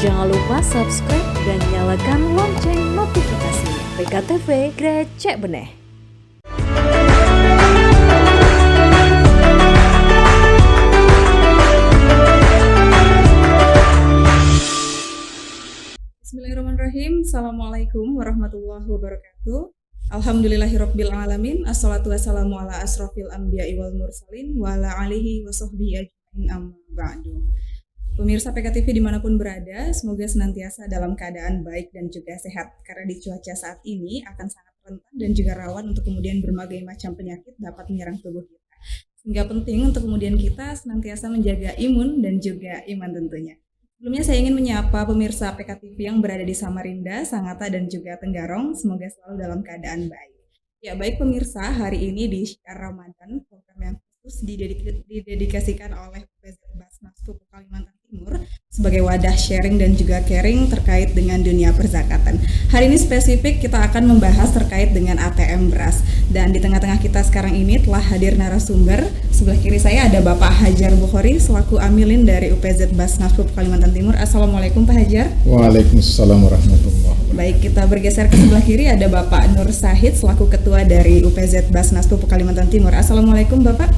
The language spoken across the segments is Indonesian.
Jangan lupa subscribe dan nyalakan lonceng notifikasinya. PKTV Grecek Beneh. Bismillahirrahmanirrahim. Assalamualaikum warahmatullahi wabarakatuh. Alhamdulillahirabbil alamin. Assalatu wassalamu ala asrofil anbiya'i wal mursalin wa ala alihi wa sahbihi ajmain amma ba'du. Pemirsa PKTV dimanapun berada, semoga senantiasa dalam keadaan baik dan juga sehat, karena di cuaca saat ini akan sangat rentan dan juga rawan untuk kemudian berbagai macam penyakit dapat menyerang tubuh kita. Sehingga penting untuk kemudian kita senantiasa menjaga imun dan juga iman tentunya. Sebelumnya saya ingin menyapa pemirsa PKTV yang berada di Samarinda, Sangatta dan juga Tenggarong, semoga selalu dalam keadaan baik. Ya baik pemirsa, hari ini di Syiar Ramadan, program yang khusus didedikasikan oleh UPZ Basnas Pupuk Kalimantan Timur sebagai wadah sharing dan juga caring terkait dengan dunia perzakatan. Hari ini spesifik kita akan membahas terkait dengan ATM beras. Dan di tengah-tengah kita sekarang ini telah hadir narasumber. Sebelah kiri saya ada Bapak Hajar Bukhori selaku Amilin dari UPZ Basnas Pupuk Kalimantan Timur. Assalamualaikum Pak Hajar. Waalaikumsalam warahmatullahi wabarakatuh. Baik, kita bergeser ke sebelah kiri ada Bapak Nur Sahid selaku Ketua dari UPZ Basnas Pupuk Kalimantan Timur. Assalamualaikum Bapak.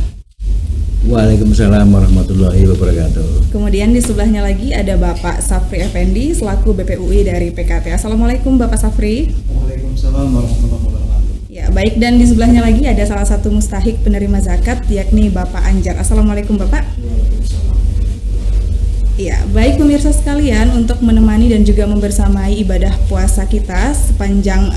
Waalaikumsalam warahmatullahi wabarakatuh. Kemudian di sebelahnya lagi ada Bapak Safri Effendi selaku BPUI dari PKT. Assalamualaikum Bapak Safri. Waalaikumsalam warahmatullahi wabarakatuh. Ya baik, dan di sebelahnya lagi ada salah satu mustahik penerima zakat yakni Bapak Anjar. Assalamualaikum Bapak. Waalaikumsalam. Ya, baik pemirsa sekalian, untuk menemani dan juga membersamai ibadah puasa kita sepanjang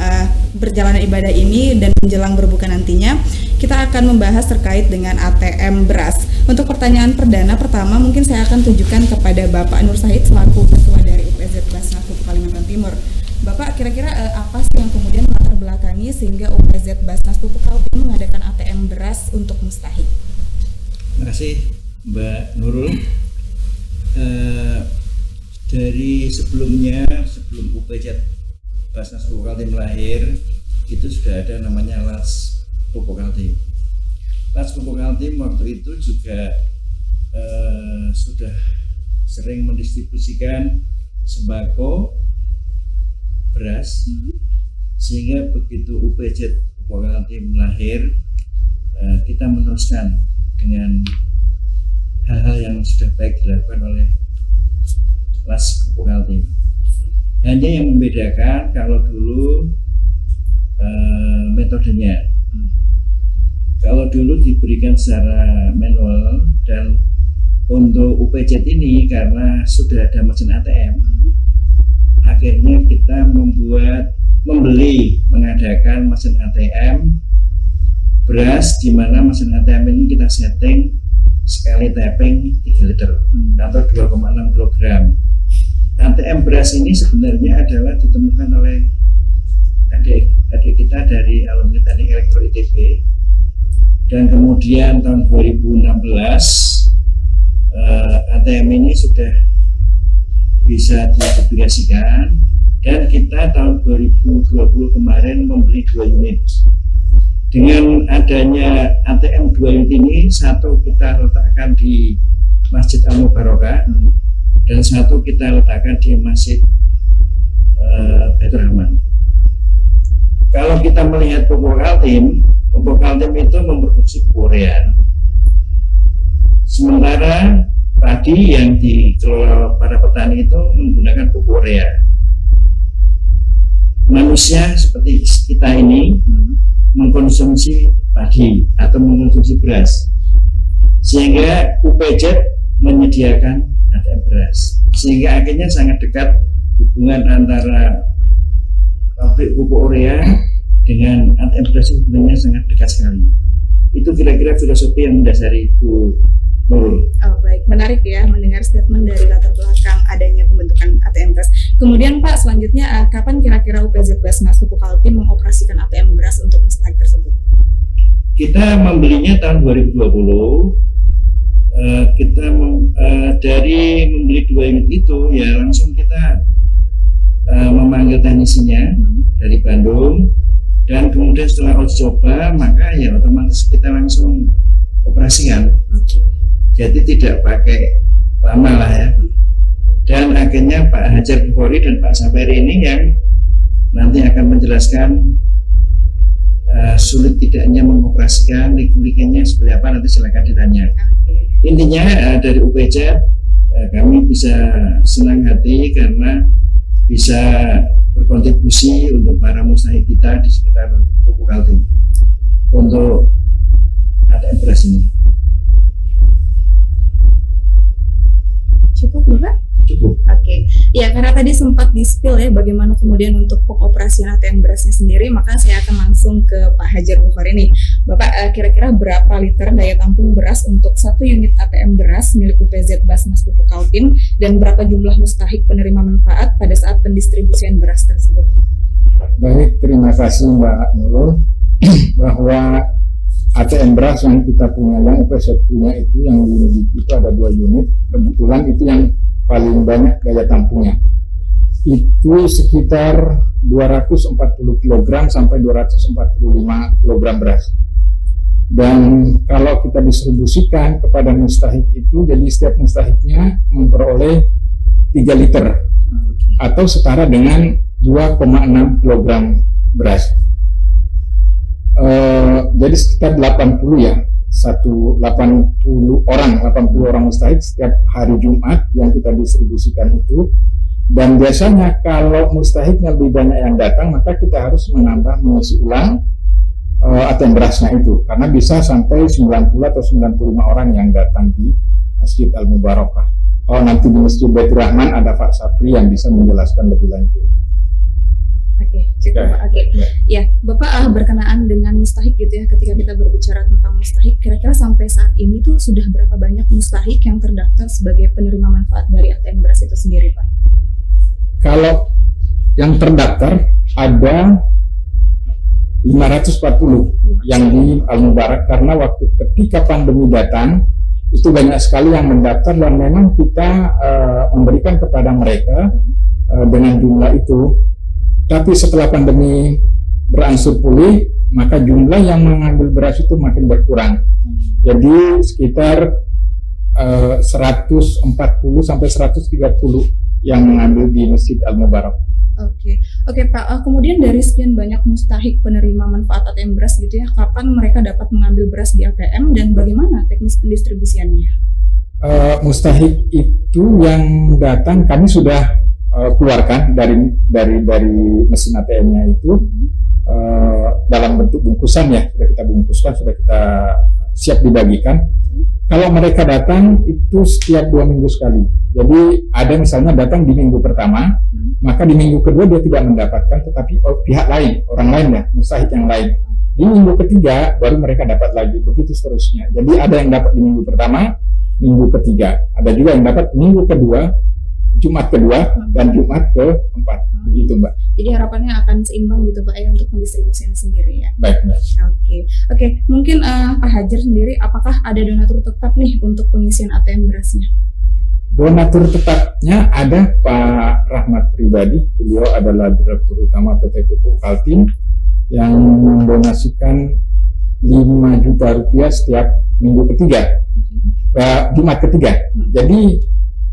perjalanan ibadah ini dan menjelang berbuka nantinya, kita akan membahas terkait dengan ATM beras. Untuk pertanyaan perdana pertama, mungkin saya akan tujukan kepada Bapak Nur Sahid selaku Ketua dari UPZ Basnas Pupuk Kalimantan Timur. Bapak, kira-kira apa sih yang kemudian melatar belakangi sehingga UPZ Basnas Pupuk Kalimantan mengadakan ATM beras untuk mustahik? Terima kasih Mbak Nurul. Dari sebelum UPZ Basnas Pupuk Kaltim lahir, itu sudah ada namanya Las Pupuk Kaltim. Las Pupuk Kaltim waktu itu juga sudah sering mendistribusikan sembako, beras, sehingga begitu UPZ Pupuk Kaltim lahir, kita meneruskan dengan hal-hal yang sudah baik dilakukan oleh Las Pupuk Kaltim. Hanya yang membedakan kalau dulu metodenya. Kalau dulu diberikan secara manual, dan untuk UPZ ini karena sudah ada mesin ATM, akhirnya kita mengadakan mesin ATM beras, di mana mesin ATM ini kita setting sekali tapping 3 liter atau 2,6 kg. ATM beras ini sebenarnya adalah ditemukan oleh adik kita dari alumni Teknik Elektro ITB, dan kemudian tahun 2016 ATM ini sudah bisa diaplikasikan, dan kita tahun 2020 kemarin membeli 2 unit. Dengan adanya ATM 2 unit ini, satu kita letakkan di Masjid Al-Mubarakah dan satu kita letakkan di Masjid Baitur Rahman. Kalau kita melihat Pupuk Kaltim itu memproduksi pupuk urea. Sementara padi yang dikelola para petani itu menggunakan pupuk urea. Manusia seperti kita ini mengkonsumsi padi atau mengkonsumsi beras, sehingga UPZ menyediakan ATM beras, sehingga akhirnya sangat dekat hubungan antara pabrik pupuk urea dengan ATM beras, hubungannya sangat dekat sekali. Itu kira-kira filosofi yang mendasari itu. Oh baik, menarik ya mendengar statement dari latar belakang adanya pembentukan ATM beras. Kemudian Pak, selanjutnya kapan kira-kira UPZ Basnas Pupuk Kaltim mengoperasikan ATM beras untuk mustahik tersebut? Kita membelinya tahun 2020. Dari membeli 2 unit itu ya langsung kita memanggil teknisinya dari Bandung, dan kemudian setelah uji coba maka ya otomatis kita langsung operasikan. Jadi tidak pakai lama lah ya. Dan akhirnya Pak Hajar Bukhari dan Pak Saperi ini yang nanti akan menjelaskan sulit tidaknya mengoperasikan liku-likunya seperti apa, nanti silakan ditanya. Intinya dari UPZ kami bisa senang hati karena bisa berkontribusi untuk para mustahik kita di sekitar Pupuk Kaltim untuk ATM beras ini. Cukup Bapak? Cukup. Oke, ya karena tadi sempat di-spill ya bagaimana kemudian untuk pengoperasian ATM berasnya sendiri, maka saya akan langsung ke Pak Hajar Bukhari nih. Bapak, kira-kira berapa liter daya tampung beras untuk 1 unit ATM beras milik UPZ Basnas Pupuk Kaltim dan berapa jumlah mustahik penerima manfaat pada saat pendistribusian beras tersebut? Baik, terima kasih Mbak Nurul. Bahwa ATM beras yang kita punya, yang UPZ punya itu yang dimiliki itu ada 2 unit. Kebetulan itu yang paling banyak daya tampungnya. Itu sekitar 240 kg sampai 245 kg beras. Dan kalau kita distribusikan kepada mustahik itu, jadi setiap mustahiknya memperoleh 3 liter atau setara dengan 2,6 kg beras. Jadi sekitar 80 ya, 80 orang mustahik setiap hari Jumat yang kita distribusikan itu. Dan biasanya kalau mustahiknya lebih banyak yang datang, maka kita harus mengisi ulang ATM berasnya itu, karena bisa sampai 90 atau 95 orang yang datang di Masjid Al-Mubarakah. Nanti di Masjid Baitur Rahman ada Pak Sapri yang bisa menjelaskan lebih lanjut. Oke, cukup Pak. Oke. Ya, Bapak berkenaan dengan mustahik gitu ya, ketika kita berbicara tentang mustahik, kira-kira sampai saat ini tuh sudah berapa banyak mustahik yang terdaftar sebagai penerima manfaat dari ATM beras itu sendiri, Pak? Kalau yang terdaftar ada 540 yang di Al-Mubarak, karena waktu ketika pandemi datang itu banyak sekali yang mendaftar dan memang kita memberikan kepada mereka dengan jumlah itu. Tapi setelah pandemi berangsur pulih, maka jumlah yang mengambil beras itu makin berkurang. Jadi sekitar 140 sampai 130 yang mengambil di Masjid Al-Mubarak. Oke Pak, kemudian dari sekian banyak mustahik penerima manfaat ATM beras gitu ya, kapan mereka dapat mengambil beras di ATM dan bagaimana teknis pendistribusiannya? Mustahik itu yang datang kami sudah keluarkan dari mesin ATM-nya itu dalam bentuk bungkusan ya, sudah kita bungkuskan, sudah kita siap dibagikan. Kalau mereka datang itu setiap 2 minggu sekali. Jadi ada misalnya datang di minggu pertama, maka di minggu kedua dia tidak mendapatkan, tetapi pihak lain, orang lain ya, mustahik yang lain. Di minggu ketiga baru mereka dapat lagi, begitu seterusnya. Jadi ada yang dapat di minggu pertama, minggu ketiga. Ada juga yang dapat minggu kedua, Jumat kedua, dan Jumat keempat. Begitu Mbak. Jadi harapannya akan seimbang gitu Pak ya untuk pendistribusiannya sendiri ya. Baik Mbak. Oke. Mungkin Pak Hajar sendiri, apakah ada donatur tetap nih untuk pengisian ATM berasnya? Donatur tetapnya ada Pak Rahmat Pribadi, beliau adalah Direktur Utama PT Pupuk Kaltim yang mendonasikan 5 juta rupiah setiap minggu ketiga, Jumat ketiga. Jadi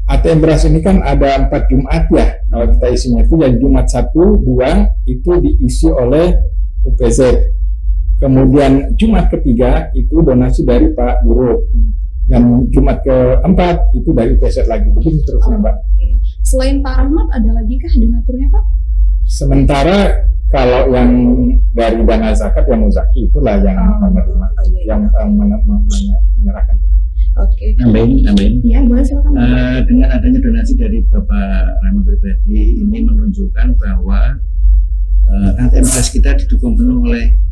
ATM beras ini kan ada 4 Jumat ya, kalau kita isinya itu ya Jumat 1, 2 itu diisi oleh UPZ. Kemudian Jumat ketiga itu donasi dari Pak Guru. Dan Jumat keempat itu dari UPZ lagi, begitu terusnya Mbak. Selain Pak Rahmat ada lagi kah donaturnya Pak? Sementara kalau yang dari dana zakat yang muzaki itulah yang menerima, yang menyerahkan. Oke. Nambahin. Iya, boleh silakan. Dengan adanya donasi dari Bapak Rahmat Pribadi ini menunjukkan bahwa ATM beras kita didukung penuh oleh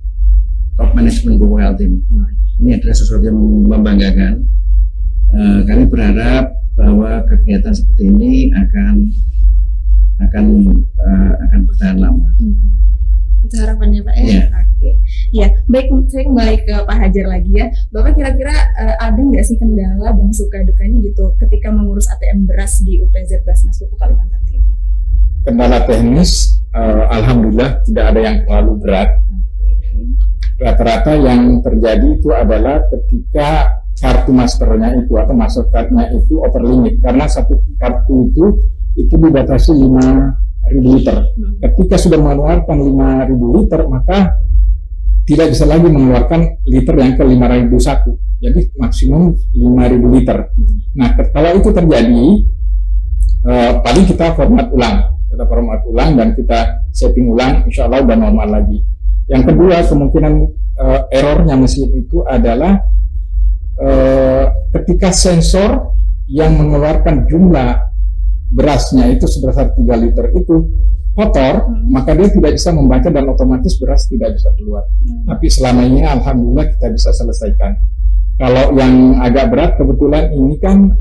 top manajemen Pupuk Kaltim. Ini adalah sesuatu yang membanggakan. Kami berharap bahwa kegiatan seperti ini akan bertahan lama. Itu harapannya Pak ya? Ya. Oke. Ya, baik, saya kembali ke Pak Hajar lagi ya. Bapak kira-kira ada nggak sih kendala dan suka dukanya gitu ketika mengurus ATM beras di UPZ Basnas Pupuk Kalimantan Timur? Kendala teknis, alhamdulillah tidak ada yang terlalu berat. Rata-rata yang terjadi itu adalah ketika kartu masternya itu atau mastercardnya itu over limit, karena satu kartu itu dibatasi 5.000 liter. Ketika sudah mengeluarkan 5.000 liter, maka tidak bisa lagi mengeluarkan liter yang ke 5.001. Jadi maksimum 5.000 liter. Nah, kalau itu terjadi, paling kita format ulang dan kita setting ulang, insya Allah udah normal lagi. Yang kedua, kemungkinan errornya mesin itu adalah ketika sensor yang mengeluarkan jumlah berasnya itu sebesar 3 liter itu kotor, maka dia tidak bisa membaca dan otomatis beras tidak bisa keluar. Tapi selama ini alhamdulillah kita bisa selesaikan. Kalau yang agak berat, kebetulan ini kan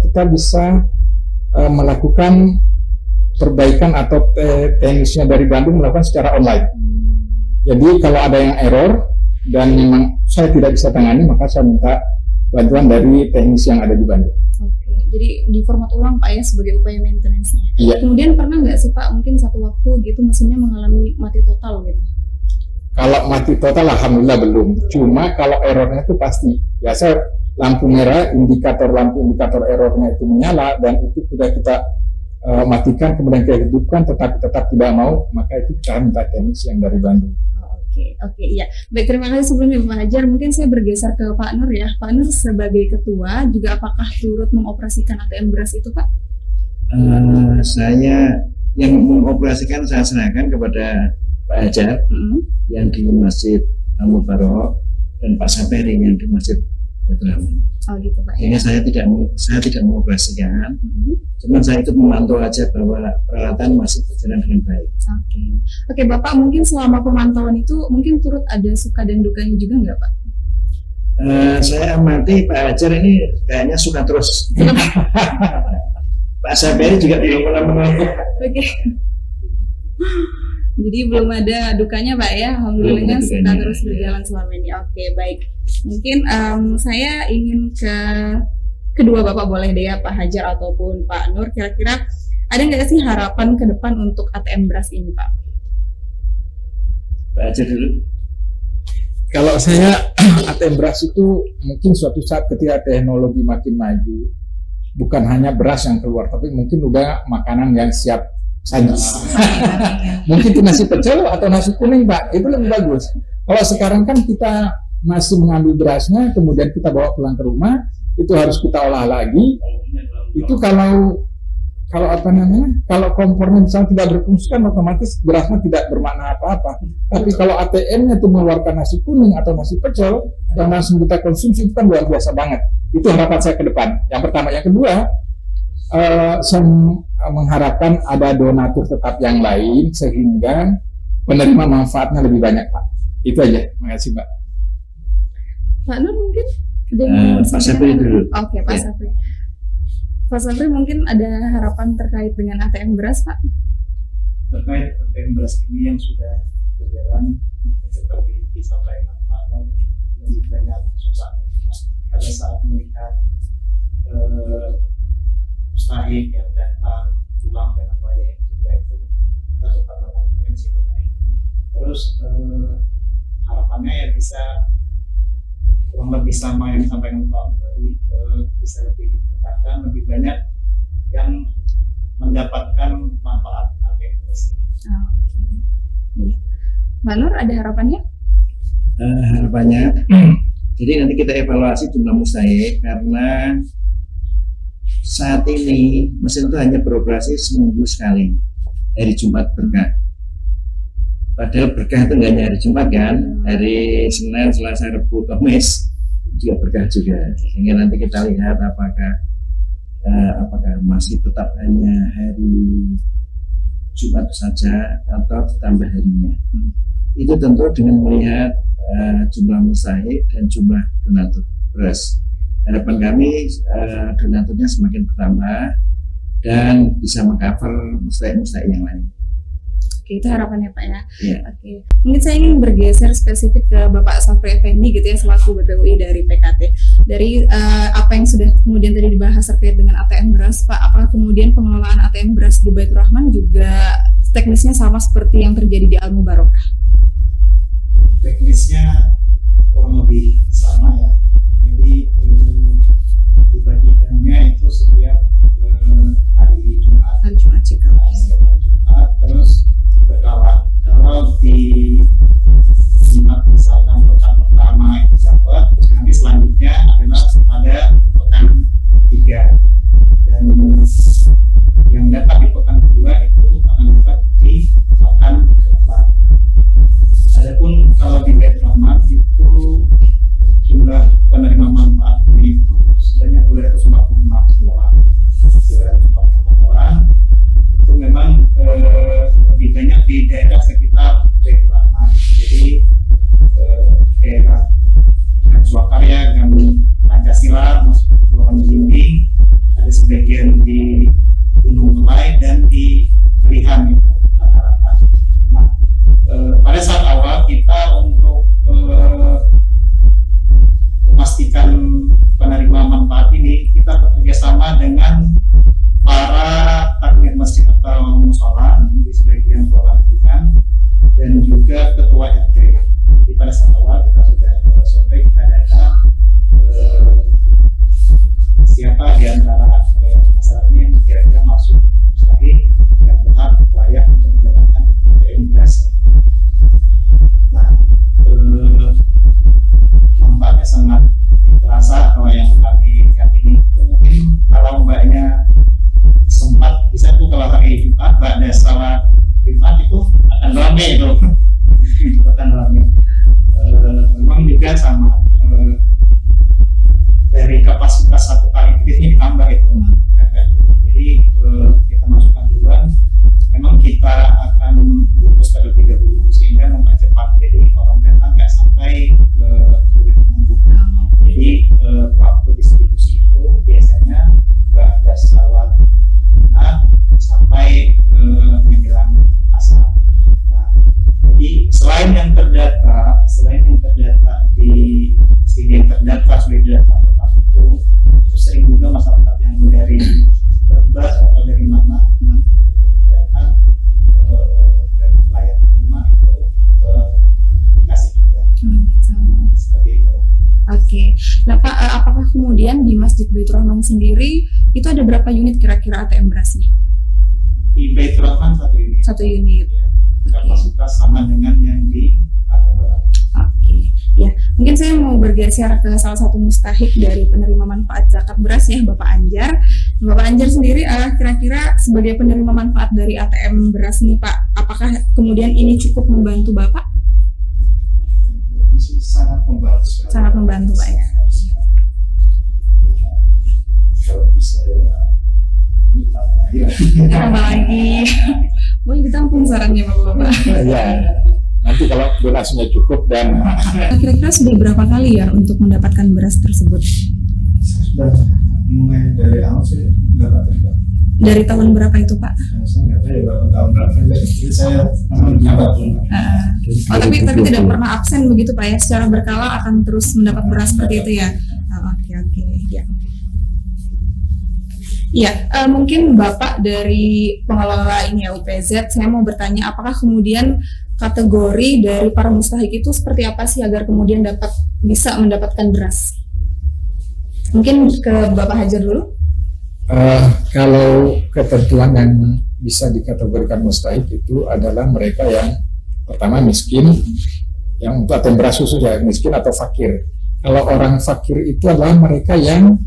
kita bisa melakukan perbaikan atau teknisnya dari Bandung melakukan secara online. Jadi kalau ada yang error dan memang saya tidak bisa tangani, maka saya minta bantuan dari teknis yang ada di Bandung. Oke, jadi di format ulang Pak ya sebagai upaya maintenance-nya. Iya. Kemudian pernah nggak sih Pak mungkin satu waktu gitu mesinnya mengalami mati total gitu? Kalau mati total alhamdulillah belum. Cuma kalau errornya itu pasti. Biasa lampu merah, indikator errornya itu menyala dan itu sudah kita matikan kemudian kita hidupkan tetapi tetap tidak mau, maka itu kita minta teknis yang dari Bandung. Oke, iya. Baik, terima kasih sebelumnya Pak Hajar. Mungkin saya bergeser ke Pak Nur ya. Pak Nur sebagai ketua juga apakah turut mengoperasikan ATM beras itu Pak? Saya yang mengoperasikan saya serahkan kepada Pak Hajar yang di Masjid Al-Mubarok dan Pak Saperi yang di Masjid Baitur Rahman. Oh gitu Pak. Ini saya tidak mengoperasikan, cuman saya ikut memantau aja bahwa peralatan masih berjalan dengan baik. Oke, Bapak mungkin selama pemantauan itu mungkin turut ada suka dan dukanya juga nggak Pak? Saya amati Pak Hajar ini kayaknya suka terus. Pak Saperi juga belum pernah mengalami. Oke. Jadi belum ada dukanya Pak ya, alhamdulillahnya suka terus berjalan selama ini. Oke, baik. Mungkin saya ingin ke kedua Bapak boleh deh ya, Pak Hajar ataupun Pak Nur. Kira-kira ada nggak sih harapan ke depan untuk ATM beras ini Pak? Pak Hajar dulu. Kalau saya ATM beras itu mungkin suatu saat ketika teknologi makin maju, bukan hanya beras yang keluar, tapi mungkin udah makanan yang siap saji. Mungkin itu nasi pecel atau nasi kuning Pak, itu lebih bagus. Kalau sekarang kan kita masih mengambil berasnya, kemudian kita bawa pulang ke rumah, itu harus kita olah lagi. Itu kalau kalau kompornya misalnya tidak berfungsi kan otomatis berasnya tidak bermakna apa-apa. Tapi kalau ATM-nya itu mengeluarkan nasi kuning atau nasi pecel dan langsung kita konsumsi, itu kan luar biasa banget. Itu harapan saya ke depan. Yang pertama, yang kedua, saya mengharapkan ada donatur tetap yang lain sehingga penerima manfaatnya lebih banyak Pak. Itu aja. Terima kasih Mbak. Pak Nur mungkin Pak Sapri dulu. Oke, Pak Sapri. Pak Sapri mungkin ada harapan terkait dengan ATM beras Pak? Terkait ATM beras ini yang sudah berjalan seperti disampaikan Pak Nur, lebih banyak susahnya kita pada saat melihat mustahik yang datang pulang dengan banyak yang tidak itu kita tetap melakukan terbaik. Terus harapannya ya bisa kurang lebih sama yang disampaikan Pak Muri, bisa lebih ditingkatkan, lebih banyak yang mendapatkan manfaat ATM beras. Iya. Mbak Nur ada harapannya? Harapannya, jadi nanti kita evaluasi jumlah mustahik karena saat ini mesin itu hanya beroperasi seminggu sekali, hari Jumat berkah. Padahal berkah itu nggak hanya hari Jumat kan, hari Senin, Selasa, Rabu, Kamis juga berkah juga. Sehingga nanti kita lihat apakah masih tetap hanya hari Jumat saja atau ditambah harinya. Itu tentu dengan melihat jumlah mustahik dan jumlah donatur beras. Harapan kami donaturnya semakin bertambah dan bisa mengcover mustahik-mustahik yang lain. Oke, itu harapannya Pak ya. Iya. Oke, mungkin saya ingin bergeser spesifik ke Bapak Sapri Effendi gitu ya selaku BPUI dari PKT. Dari apa yang sudah kemudian tadi dibahas terkait dengan ATM beras, Pak, apakah kemudian pengelolaan ATM beras di Baitur Rahman juga teknisnya sama seperti yang terjadi di Al-Mubarokah? Teknisnya kurang lebih sama ya. Jadi kapasitas satu kali itu biasanya ditambah itu. Jadi kita masukkan duluan, memang kita akan bungkus terlebih dahulu sehingga mempercepat, jadi orang datang nggak sampai kulit menunggu. Jadi waktu distribusi itu biasanya nggak ada salat sampai menjelang asar. Nah, jadi selain yang terdata di sini, yang terdata sudah didata tetap itu sering juga masyarakat yang dari Brebes atau dari mana datang dan layak terima itu dikasih juga. Seperti itu. Oke. Nah Pak, apakah kemudian di Masjid Baitur Rahman sendiri itu ada berapa unit kira-kira ATM berasnya? Di Baitur Rahman 1 unit. 1 unit. Ya, kapasitas sama dengan yang di Kampung Barat. Oke, ya mungkin saya mau bergeser ke salah satu mustahik dari penerima manfaat zakat beras ya, Bapak Anjar. Bapak Anjar sendiri kira-kira sebagai penerima manfaat dari ATM beras nih Pak, apakah kemudian ini cukup membantu Bapak? Sangat membantu sekali. Sangat membantu Pak ya. Kalau bisa ya ditambah ya. Tambah lagi, boleh ditampung sarannya Bapak-Bapak. Ya, nanti kalau durasinya cukup dan Kira-kira sudah berapa kali ya untuk mendapatkan beras tersebut? Sudah mulai dari awal saya mendapatkan, Pak. Dari tahun berapa itu Pak? Saya nggak tahu ya berapa tahun berapa. Jadi saya mendapat. Tapi tidak pernah absen begitu Pak ya, secara berkala akan terus mendapat beras seperti itu ya. Oke ya. Iya, mungkin Bapak dari pengelola ini ya UPZ, saya mau bertanya apakah kemudian kategori dari para mustahik itu seperti apa sih agar kemudian bisa mendapatkan beras? Mungkin ke Bapak Hajar dulu. kalau ketentuan yang bisa dikategorikan mustahik itu adalah mereka yang pertama miskin, yang untuk ATM beras khusus ya, miskin atau fakir. Kalau orang fakir itu adalah mereka yang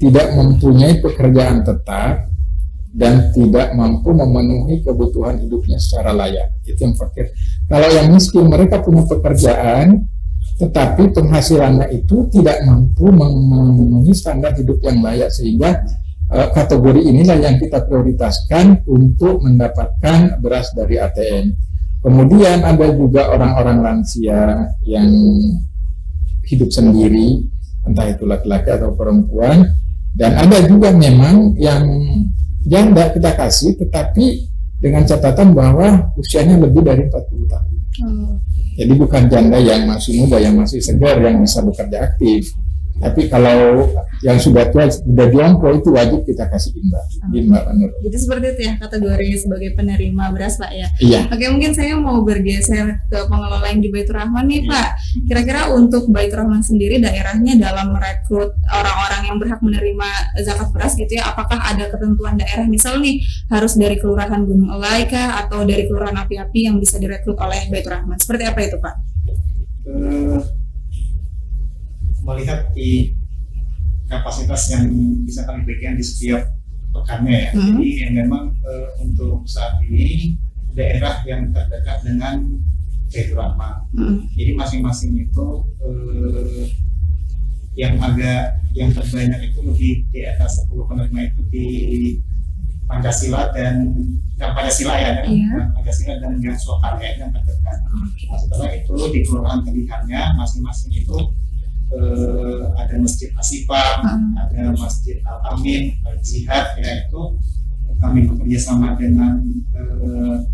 tidak mempunyai pekerjaan tetap dan tidak mampu memenuhi kebutuhan hidupnya secara layak, itu yang fakir. Kalau yang miskin, mereka punya pekerjaan tetapi penghasilannya itu tidak mampu memenuhi standar hidup yang layak, sehingga kategori inilah yang kita prioritaskan untuk mendapatkan beras dari ATM. Kemudian ada juga orang-orang lansia yang hidup sendiri, entah itu laki-laki atau perempuan, dan ada juga memang yang janda kita kasih, tetapi dengan catatan bahwa usianya lebih dari 40 tahun. Jadi bukan janda yang masih muda, yang masih segar, yang bisa bekerja aktif. Tapi kalau yang sudah tua, sudah jompo, itu wajib kita kasih imba menurut. Jadi seperti itu ya kategorinya sebagai penerima beras Pak ya. Iya. Oke, mungkin saya mau bergeser ke pengelola yang di Baitur Rahman nih Pak. Kira-kira untuk Baitur Rahman sendiri daerahnya dalam merekrut orang-orang yang berhak menerima zakat beras gitu ya, apakah ada ketentuan daerah, misal nih harus dari Kelurahan Gunung Elai kah atau dari Kelurahan Api-Api yang bisa direkrut oleh Baitur Rahman? Seperti apa itu Pak? Melihat di kapasitas yang bisa kami berikan di setiap pekannya ya. Jadi memang untuk saat ini daerah yang terdekat dengan Baitur Rahman. Jadi masing-masing itu yang terbanyak itu lebih di atas 10 penerima itu di Pancasila dan Pancasila ya, Pancasila dan Gang Swakarya yang terdekat. Nah, setelah itu di kelurahan pilihannya masing-masing itu ada Masjid Asifah, ada Masjid Al-Amin, Al-Jihad, yaitu kami bekerja sama dengan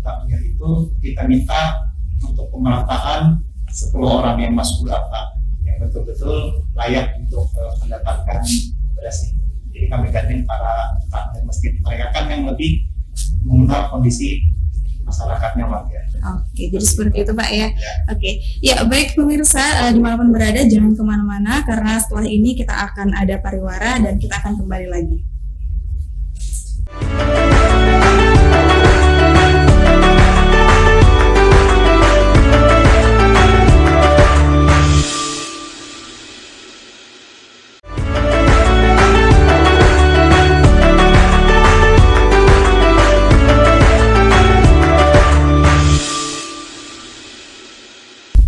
takmir itu kita minta untuk pemerataan 10 orang yang masuk ULAPA yang betul-betul layak untuk mendapatkan beras ini. Jadi kami gandeng para takmir masjid, mereka kan yang lebih mengenal kondisi masyarakatnya warga. Oke, jadi seperti itu Pak ya. Oke, ya baik pemirsa dimanapun berada jangan kemana-mana karena setelah ini kita akan ada pariwara dan kita akan kembali lagi.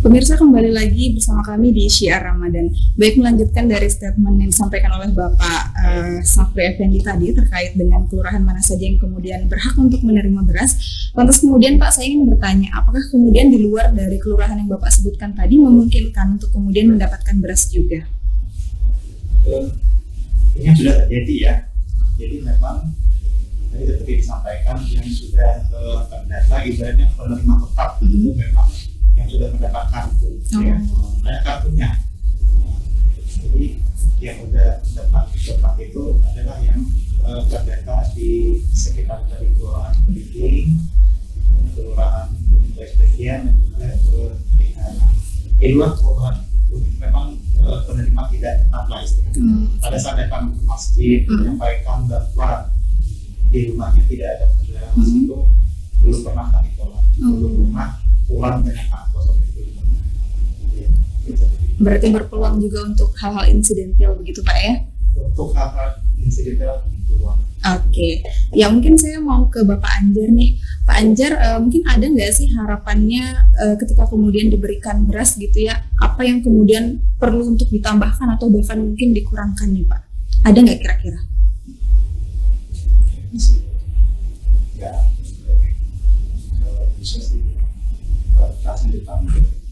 Pemirsa Pemirsa, kembali lagi bersama kami di Syiar Ramadan. Baik, melanjutkan dari statement yang disampaikan oleh Bapak Safri Effendi tadi terkait dengan kelurahan mana saja yang kemudian berhak untuk menerima beras. Lantas kemudian Pak, saya ingin bertanya, apakah kemudian di luar dari kelurahan yang Bapak sebutkan tadi memungkinkan untuk kemudian mendapatkan beras juga? Ini sudah terjadi ya. Jadi memang tadi seperti disampaikan yang sudah terdata ibaratnya penerima tetap itu memang yang sudah mendapat kartu, ya, ada kartunya. Jadi yang sudah mendapat tetap itu adalah yang terdata di sekitar dari kelurahan Belitung, kelurahan Bagian, dan juga di luar kelurahan itu memang penerima tidak tetap lah istilahnya. Pada saat datang ke masjid menyampaikan bahwa di rumahnya tidak ada beras itu belum pernah kami tolak, belum pernah pulang dengan hak kosong itu. Berarti berpeluang juga untuk hal-hal insidental begitu Pak ya? Untuk hal-hal insidental berpeluang. Oke, ya mungkin saya mau ke Bapak Anjar nih. Pak Anjar, mungkin ada nggak sih harapannya ketika kemudian diberikan beras gitu ya, apa yang kemudian perlu untuk ditambahkan atau bahkan mungkin dikurangkan nih Pak? Ada nggak kira-kira? Ya, bisa sih. Kasih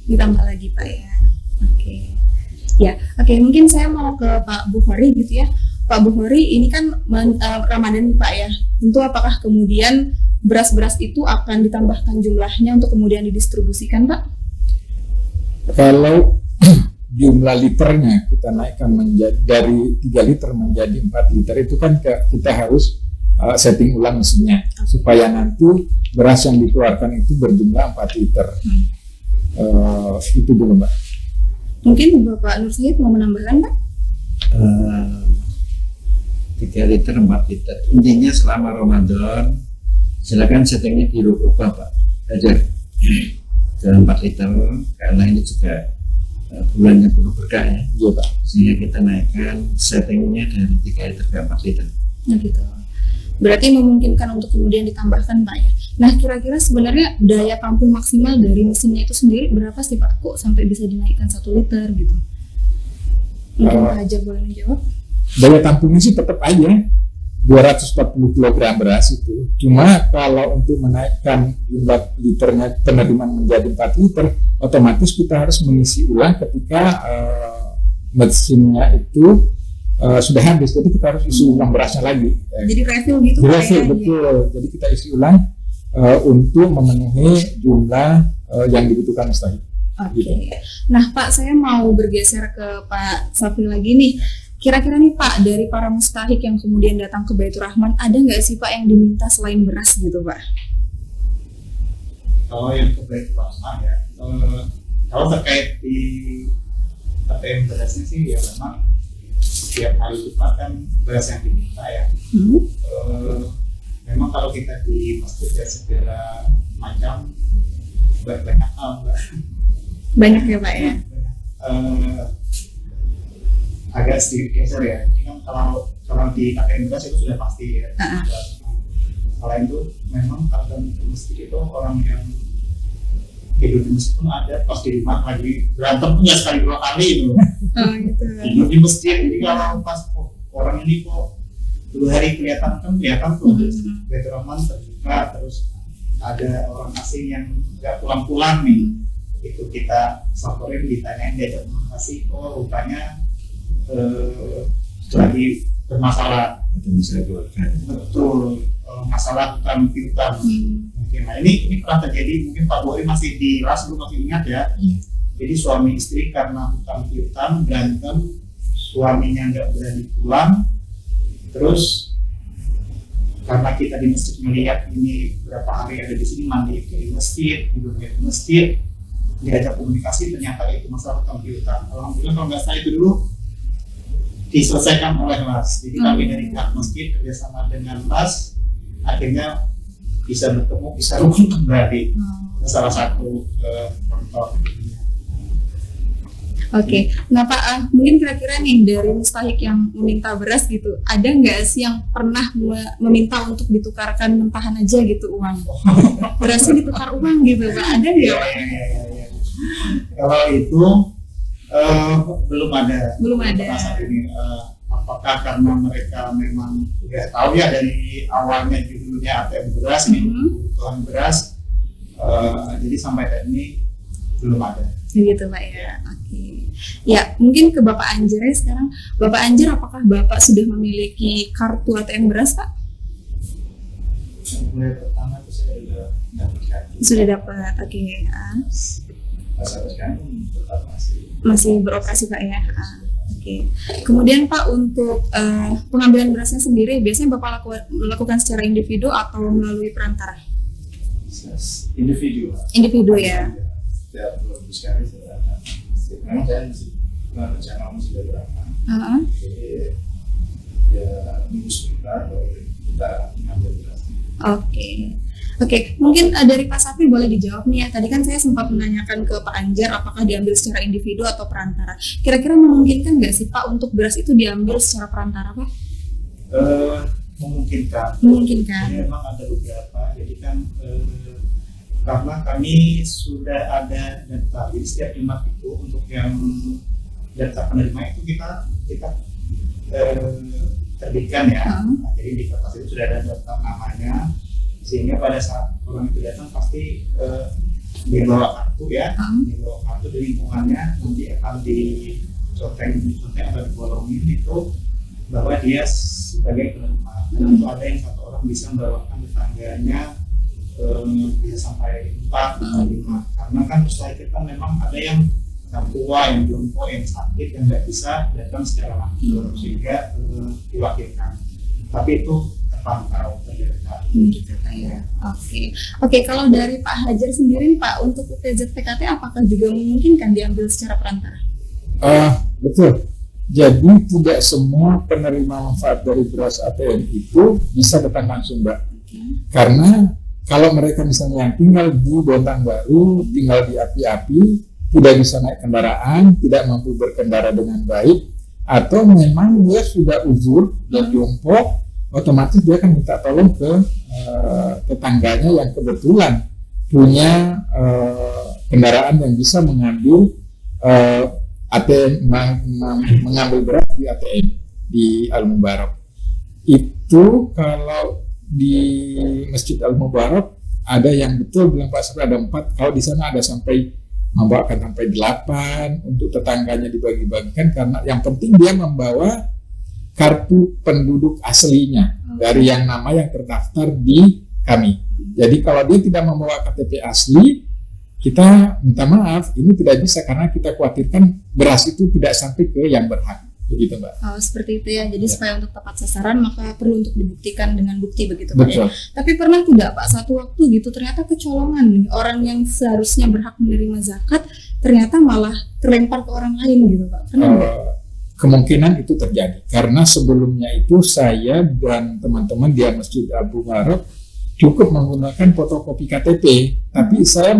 Ditambah lagi Pak ya. Oke. Ya, oke. Mungkin saya mau ke Pak Bukhari gitu ya. Pak Bukhari, ini kan Ramadan nih Pak ya. Tentu apakah kemudian beras-beras itu akan ditambahkan jumlahnya untuk kemudian didistribusikan Pak? Kalau jumlah liternya kita naikkan menjadi dari 3 liter menjadi 4 liter itu kan kita harus setting ulang mesinnya supaya nanti beras yang dikeluarkan itu berjumlah 4 liter. Itu dulu Mbak. Mungkin Bapak Nur Said mau menambahkan Pak? 3 liter, 4 liter. Intinya selama Ramadan, silakan settingnya dirubah Pak. Ajar ke 4 liter, karena ini juga bulannya penuh berkah ya. Iya Pak. Sehingga kita naikkan settingnya dari 3 liter ke 4 liter. Nah gitu. Berarti memungkinkan untuk kemudian ditambahkan Pak ya. Nah kira-kira sebenarnya daya tampung maksimal dari mesinnya itu sendiri berapa sih Pak? Kok sampai bisa dinaikkan 1 liter gitu? Mungkin Pak Hajar boleh menjawab? Daya tampungnya sih tetap aja 240 kg beras itu. Cuma kalau untuk menaikkan jumlah liternya penerimaan menjadi 4 liter, otomatis kita harus mengisi ulang ketika mesinnya itu sudah habis. Jadi kita harus isi ulang berasnya lagi. Jadi refill gitu Di Pak refill, ya? betul. Jadi kita isi ulang untuk memenuhi jumlah yang dibutuhkan mustahik. Oke. Nah Pak, saya mau bergeser ke Pak Safri lagi nih. Kira-kira nih Pak, dari para mustahik yang kemudian datang ke Baitur Rahman, ada nggak sih Pak yang diminta selain beras gitu Pak? Kalau yang ke Baitur Rahman ya, kalau terkait di ATM berasnya sih ya memang setiap hari Jumat kan beras yang diminta ya. Memang kalau kita di masjid ya segala macam banyak hal Mbak. Banyak ya Pak ya? Agak sedikit geser ya. Ini kan kalau di ATM beras itu sudah pasti ya. Selain itu memang kalau di masjid itu orang yang hidup di masjid pun ada, pas di rumah lagi berantem punya sekali 2 kali itu. Gitu. Hidup di masjid, jadi kalau pas orang ini kok 2 hari kelihatan tuh Baitur Rahman terbuka, terus ada orang asing yang nggak pulang-pulang nih, itu kita samperin, ditanyain, diajak komunikasi, oh rupanya lagi bermasalah. Betul, masalah hutang piutang. Mungkin nah ini pernah terjadi, mungkin Pak Boy masih di ras dulu masih ingat ya. Jadi suami istri karena hutang piutang berantem, suaminya nggak berani pulang, terus karena kita di masjid melihat ini berapa hari ada di sini mandi di masjid, tidur di masjid, diajak komunikasi, ternyata itu masalah hutang piutang. Alhamdulillah kalau nggak salah itu dulu diselesaikan oleh LAS. Jadi kami dari pihak masjid kerjasama dengan LAS akhirnya bisa bertemu, bisa rukun kembali. Salah satu contoh. Oke. Nah Pak, mungkin kira-kira nih dari mustahik yang meminta beras gitu, ada nggak sih yang pernah meminta untuk ditukarkan mentahan aja gitu uang? Berasnya ditukar uang gitu Pak, ada nggak Pak? Kalau itu belum ada. Belum ada. Saat ini apakah karena mereka memang udah tahu ya dari awalnya judulnya ATM beras nih, kebutuhan beras, jadi sampai saat ini belum ada. Begitu Pak ya. Oke. Ya, mungkin ke Bapak Anjar ya sekarang. Bapak Anjar, apakah Bapak sudah memiliki kartu ATM beras, Pak? Mulai pertama itu saya sudah dapatkan. Sudah dapat. Oke. Sampai sekarang tetap Masih beroperasi Pak ya. Oke. Kemudian Pak, untuk pengambilan berasnya sendiri biasanya Bapak lakukan secara individu atau melalui perantara? individu. Individu ya. Setiap 2 minggu sekali saya datang. Memang saya mesti rencana sudah berapa. Jadi ya minggu sebentar baru kita mengambil berasnya. Oke, mungkin dari Pak Safi boleh dijawab nih ya. Tadi kan saya sempat menanyakan ke Pak Anjar apakah diambil secara individu atau perantara. Kira-kira memungkinkan nggak sih Pak untuk beras itu diambil secara perantara Pak? Memungkinkan. Memungkinkan. Memang ada beberapa. Jadi kan karena kami sudah ada data. Jadi setiap Jumat itu untuk yang data penerima itu kita terbitkan ya. Nah, jadi di kertas itu sudah ada daftar namanya, sehingga pada saat orang itu datang pasti dibawa kartu ya, dibawa kartu di lingkungannya, nanti akan dicoteng atau dibolongin itu bahwa dia sebagai penerima. Itu ada yang 1 orang bisa membawakan tetangganya bisa sampai 4 atau 5, karena kan usaha kita memang ada yang tua, yang jompo, yang sakit, yang nggak bisa datang secara langsung sehingga diwakilkan. Tapi itu terpantau terdekat. Gitu Pak ya. Oke. Kalau dari Pak Hajar sendiri Pak, untuk UTZ-PKT apakah juga memungkinkan diambil secara perantara? Betul. Jadi tidak semua penerima manfaat dari beras ATM itu bisa datang langsung, Mbak. Karena kalau mereka misalnya yang tinggal di Bontang Baru, tinggal di Api-Api, tidak bisa naik kendaraan, tidak mampu berkendara dengan baik, atau memang dia sudah uzur dan jompo, otomatis dia akan minta tolong ke tetangganya yang kebetulan punya kendaraan yang bisa mengambil ATM, mengambil beras di ATM di Al-Mubarak. Itu kalau di Masjid Al-Mubarak ada yang betul bilang Pak Sabri ada 4, kalau di sana ada sampai membawakan sampai 8 untuk tetangganya dibagi-bagikan, karena yang penting dia membawa kartu penduduk aslinya dari yang nama yang terdaftar di kami. Jadi kalau dia tidak membawa KTP asli, kita minta maaf, ini tidak bisa karena kita khawatirkan beras itu tidak sampai ke yang berhak. Begitu Mbak. Seperti itu ya. Jadi supaya untuk tepat sasaran maka perlu untuk dibuktikan dengan bukti begitu Pak. Betul. Ya. Tapi pernah tidak Pak satu waktu gitu ternyata kecolongan nih, orang yang seharusnya berhak menerima zakat ternyata malah terlempar ke orang lain gitu Pak? Pernah enggak? Kemungkinan itu terjadi karena sebelumnya itu saya dan teman-teman di Masjid Abu Marok cukup menggunakan fotokopi KTP, tapi saya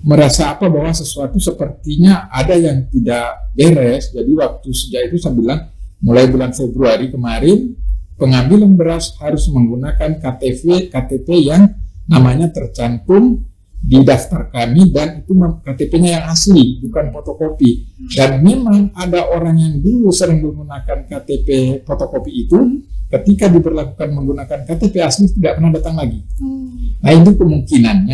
merasa bahwa sesuatu sepertinya ada yang tidak beres. Jadi waktu sejak itu saya bilang mulai bulan Februari kemarin pengambilan beras harus menggunakan KTP yang namanya tercantum di daftar kami, dan itu KTP-nya yang asli bukan fotokopi. Dan memang ada orang yang dulu sering menggunakan KTP fotokopi itu, ketika diberlakukan menggunakan KTP asli tidak pernah datang lagi. Nah itu kemungkinan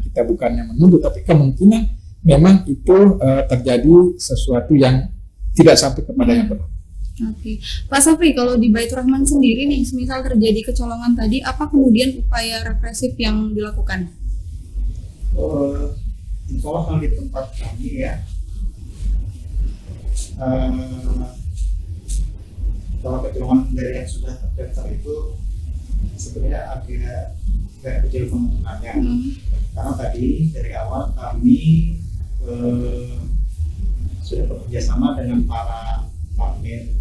kita bukannya menuduh, tapi kemungkinan memang itu terjadi sesuatu yang tidak sampai kepada yang berhak. Oke. Pak Safri, kalau di Baitur Rahman sendiri nih, semisal terjadi kecolongan tadi, apa kemudian upaya represif yang dilakukan? Insya Allah kalau di tempat kami ya, kalau kecolongan dari yang sudah terdaftar itu sebenarnya agak kecil kemungkinannya, karena tadi dari awal kami sudah bekerja sama dengan para pamir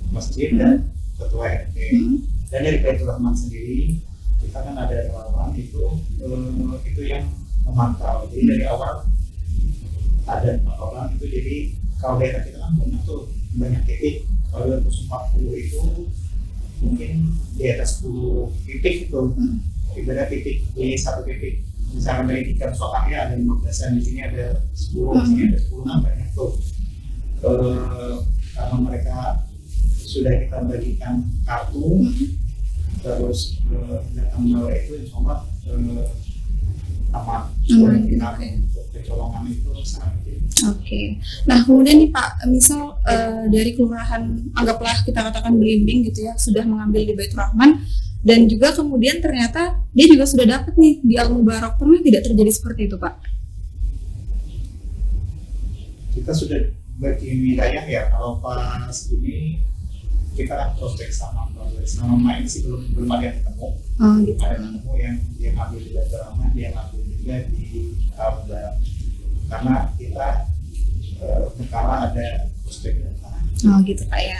masjid dan ketua RT, dan dari Baitur Rahman sendiri kita kan ada relawan itu yang memantau. Jadi dari awal ada 4 orang itu, jadi kalau daerah kita kan banyak titik. Kalau 240 itu mungkin di atas 10 titik itu, ibarat titik di 1 titik misalkan dari tiket soalnya ada 15-an, di sini ada 10, di sini ada 10, kan banyak tuh. Karena mereka sudah kita bagikan kartu, terus datang bawa itu insya Allah aman. Kita untuk kecolongan itu sangat kecil. Oke. Nah kemudian nih Pak, misal dari kelurahan, anggaplah kita katakan Belimbing gitu ya, sudah mengambil di Baitur Rahman, dan juga kemudian ternyata dia juga sudah dapat nih di Al Mubarak, pernah tidak terjadi seperti itu Pak? Kita sudah bagi wilayah ya, kalau pas ini kita kan prospek sama main sih belum ada yang ketemu. Gitu. Ada yang ketemu yang dia ngambil di Baitur Rahman, dia ngambil juga di Al Mubarak, karena kita perkara ada prospek data. Gitu Pak ya.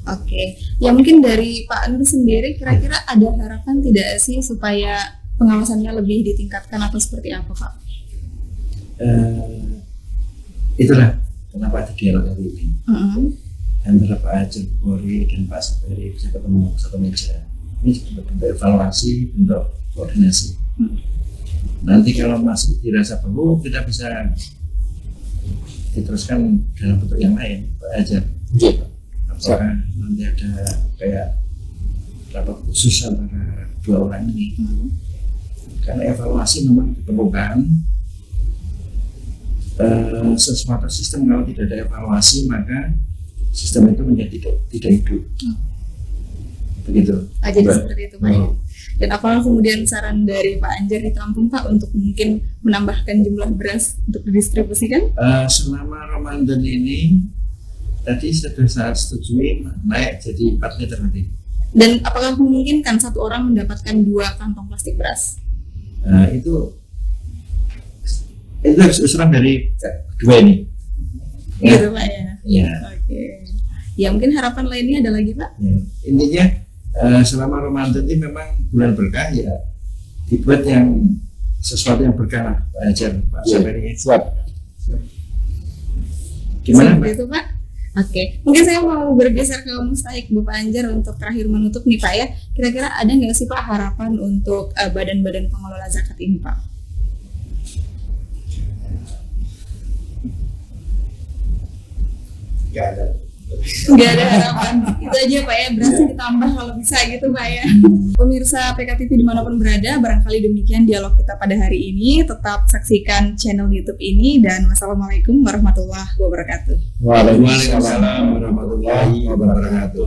Oke, ya mungkin dari Pak Nur sendiri kira-kira ada harapan tidak sih supaya pengawasannya lebih ditingkatkan atau seperti apa Pak? Itulah kenapa ada dialog hari ini antara Pak Ajeng Polri dan Pak Saperi bisa ketemu satu meja. Ini bentuk evaluasi, bentuk koordinasi. Nanti kalau masih dirasa perlu, kita bisa diteruskan dalam bentuk yang lain, Pak Ajeng. Apakah nanti ada kayak rapat khusus antara dua orang ini? Karena evaluasi memang diperlukan. Sesuatu sistem kalau tidak ada evaluasi maka sistem itu menjadi tidak hidup. Begitu. Jadi seperti itu Pak. Dan apakah kemudian saran dari Pak Anjar di Lampung Pak untuk mungkin menambahkan jumlah beras untuk didistribusikan? Selama Ramadan ini tadi sudah saya setujui naik jadi 4 liter nanti. Dan apakah memungkinkan satu orang mendapatkan 2 kantong plastik beras? Itu harus usulan dari kedua ini. Gitu Pak ya. Ya. Oke. Ya mungkin harapan lainnya ada lagi Pak? Ya. Intinya selama Ramadan ini memang bulan berkah ya, dibuat yang sesuatu yang berkah Pak Hajar, Pak Saperi. Siap. Gimana Seperti itu Pak? Oke, mungkin saya mau bergeser ke Mustahik Bapak Anjar untuk terakhir menutup nih Pak ya. Kira-kira ada nggak sih Pak harapan untuk badan-badan pengelola zakat ini Pak? Gak ada. Nggak ada harapan, itu aja Pak ya, berasnya ditambah kalau bisa gitu Pak ya. Pemirsa PKTV dimanapun berada, barangkali demikian dialog kita pada hari ini. Tetap saksikan channel YouTube ini dan wassalamualaikum warahmatullahi wabarakatuh. Waalaikumsalam warahmatullahi wabarakatuh.